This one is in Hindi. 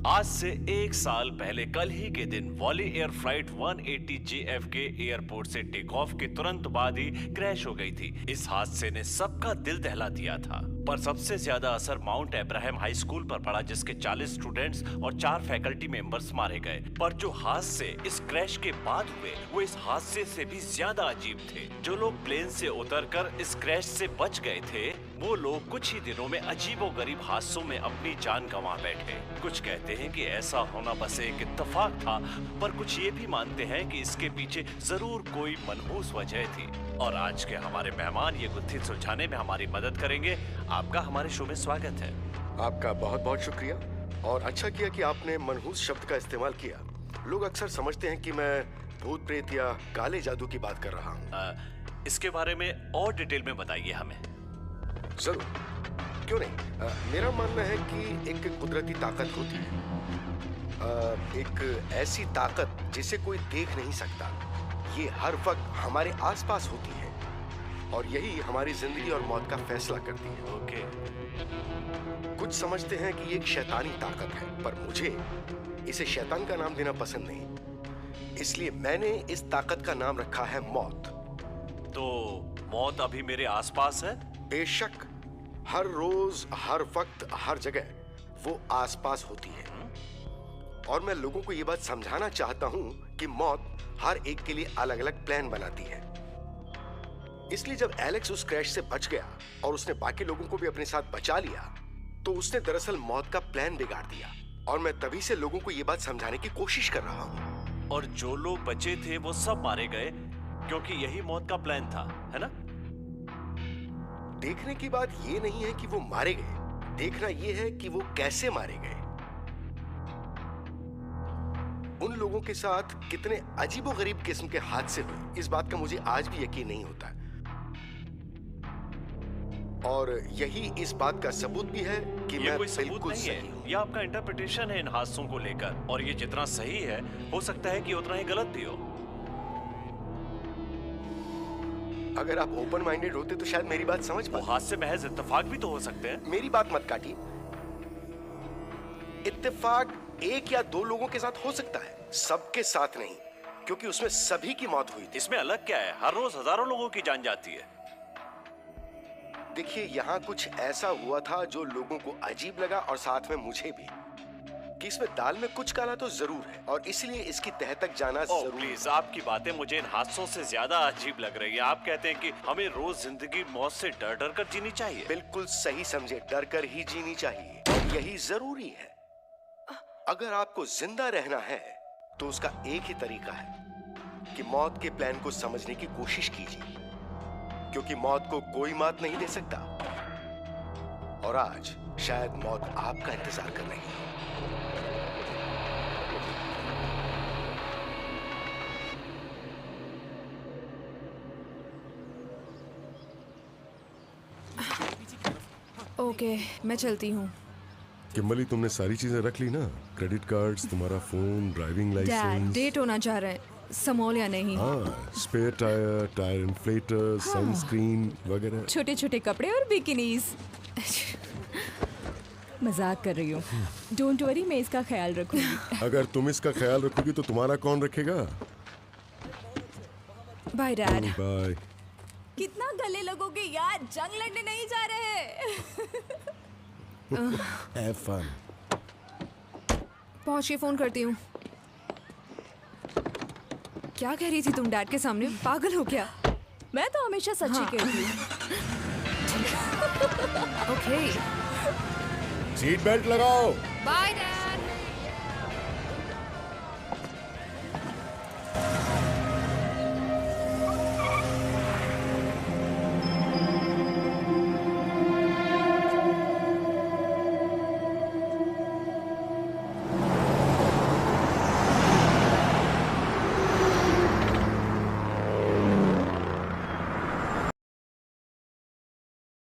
आज से 1 साल पहले कल ही के दिन वॉली एयर फ्लाइट 180 JFK एयरपोर्ट से टेक ऑफ के तुरंत बाद ही क्रैश हो गई थी। इस हादसे ने सबका दिल दहला दिया था, पर सबसे ज्यादा असर माउंट अब्राहम हाई स्कूल पर पड़ा, जिसके 40 स्टूडेंट्स और 4 फैकल्टी मेंबर्स मारे गए। पर जो हादसे इस क्रैश के बाद हुए वो इस हादसे से भी ज्यादा अजीब थे। जो लोग प्लेन से उतरकर इस क्रैश से बच गए थे वो लोग कुछ ही दिनों में अजीबोगरीब हादसों में अपनी जान गंवा बैठे। कुछ कहते हैं कि ऐसा होना बस एक इत्तेफाक था, पर कुछ ये भी मानते हैं कि इसके पीछे जरूर कोई मनहूस वजह थी। और आज के हमारे मेहमान ये गुत्थी सुलझाने में हमारी मदद करेंगे। आपका हमारे शो में स्वागत है। आपका बहुत बहुत शुक्रिया, और अच्छा किया कि आपने मनहूस शब्द का इस्तेमाल किया। लोग अक्सर समझते हैं कि मैं भूत प्रेत या काले जादू की बात कर रहा हूँ। इसके बारे में और डिटेल में बताइए हमें। जरूर, क्यों नहीं। मेरा मानना है कि एक कुदरती ताकत होती है, एक ऐसी ताकत जिसे कोई देख नहीं सकता। ये हर वक्त हमारे आसपास होती है और यही हमारी जिंदगी और मौत का फैसला करती है। ओके। कुछ समझते हैं कि ये एक शैतानी ताकत है, पर मुझे इसे शैतान का नाम देना पसंद नहीं। इसलिए मैंने इस ताकत का नाम रखा है मौत। तो मौत अभी मेरे आसपास है? बेशक, हर रोज, हर वक्त, हर जगह वो आसपास होती है। और मैं लोगों को ये बात समझाना चाहता हूं कि मौत हर एक के लिए अलग अलग प्लान बनाती है। इसलिए जब एलेक्स उस क्रैश से बच गया और उसने बाकी लोगों को भी अपने साथ बचा लिया, तो उसने दरअसल मौत का प्लान बिगाड़ दिया। और मैं तभी से लोगों को ये बात समझाने की कोशिश कर रहा हूं। और जो लोग बचे थे वो सब मारे गए क्योंकि यही मौत का प्लान था, है ना? देखने की बात ये नहीं है कि वो मारे गए, देखना ये है कि वो कैसे मारे गए। उन लोगों के साथ कितने अजीबोगरीब किस्म के हादसे हुए, इस बात का मुझे आज भी यकीन नहीं होता। और यही इस बात का सबूत भी है कि मैं कोई सबूत बिल्कुल नहीं सही है, हूं। यह आपका इंटरप्रिटेशन है इन हादसों को लेकर, और ये जितना सही है हो सकता है कि उतना ही गलत भी हो। अगर आप ओपन माइंडेड होते तो शायद मेरी बात समझ पाते। हादसे महज इत्तेफाक भी तो हो सकते हैं। मेरी बात मत काटिए। इत्तेफाक एक या दो लोगों के साथ हो सकता है, सबके साथ नहीं, क्योंकि उसमें सभी की मौत हुई थी। इसमें अलग क्या है? हर रोज हजारों लोगों की जान जाती है। देखिए, यहाँ कुछ ऐसा हुआ था जो लोगों को अजीब लगा, और साथ में मुझे भी, कि इसमें दाल में कुछ काला तो जरूर है, और इसलिए इसकी तह तक जाना जरूर। प्लीज, आपकी बातें मुझे इन हादसों से ज्यादा अजीब लग रही है। आप कहते हैं कि हमें रोज जिंदगी मौत से डर डर कर जीनी चाहिए। बिल्कुल सही समझे, डर कर ही जीनी चाहिए, और यही जरूरी है। अगर आपको जिंदा रहना है तो उसका एक ही तरीका है कि मौत के प्लान को समझने की कोशिश कीजिए, क्योंकि मौत को कोई मात नहीं दे सकता। और आज शायद मौत आपका इंतजार कर रही है। ओके, मैं चलती हूँ। किम्बली, तुमने सारी चीजें रख ली ना? क्रेडिट कार्ड्स, तुम्हारा फोन, ड्राइविंग डैड, लाइसेंस। डेट होना चाह रहे हैं, समोल या नहीं? हाँ, spare tyre, tyre inflator, sunscreen वगैरह। छोटे छोटे कपड़े और बिकिनीज। मजाक कर रही हूँ। डोंट वरी, मैं इसका ख्याल रखूंगी। अगर तुम इसका ख्याल रखोगी तो तुम्हारा कौन रखेगा? Bye dad. बाय। कितना गले लगोगे यार, जंग लड़ने नहीं जा रहे। Have fun. पहुंच के फोन करती हूँ। क्या कह रही थी तुम डैड के सामने? पागल हो क्या? मैं तो हमेशा सच्ची हाँ। कहती हूँ। ओके, सीट बेल्ट लगाओ। Bye dad.